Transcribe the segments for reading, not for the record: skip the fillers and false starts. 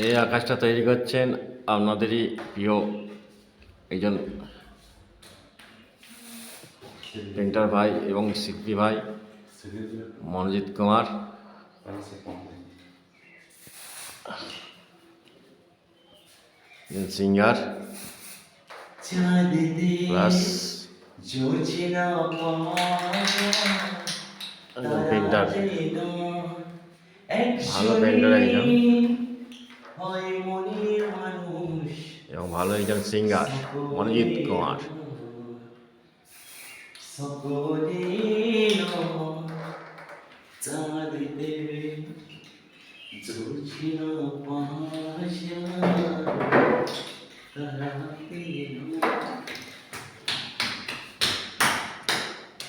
এই আকাশটা তৈরি করছেন আপনাদেরই প্রিয় একজন পেন্টার ভাই এবং শিল্পী ভাই মনোজিৎ কুমার। সিঙ্গার প্লাস একজন পেন্টার, ভালো পেন্টার একজন এবং ভালো একজন সিঙ্গার মনোজিৎ কুমার।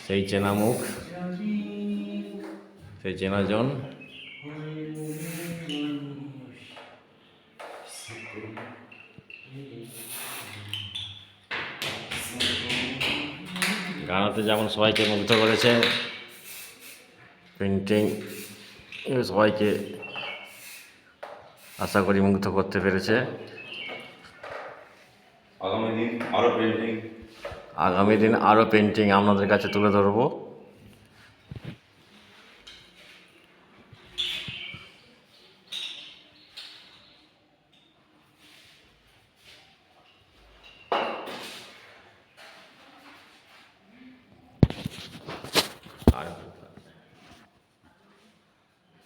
সেই চেনা মুখ, সেই চেনা জন। গানাতে যেমন সবাইকে মুগ্ধ করেছে, পেন্টিং সবাইকে আশা করি মুগ্ধ করতে পেরেছে। আগামী দিন আরও পেন্টিং আপনাদের কাছে তুলে ধরবো।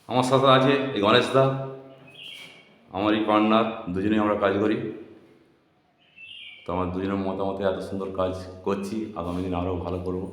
আমার সাথে আছে এই গণেশ দা, আমারই পার্টনার, দুজনেই আমরা কাজ করি। তো আমার দুজনের মতামতে এত সুন্দর কাজ করছি, আগামী দিন আরও ভালো করব।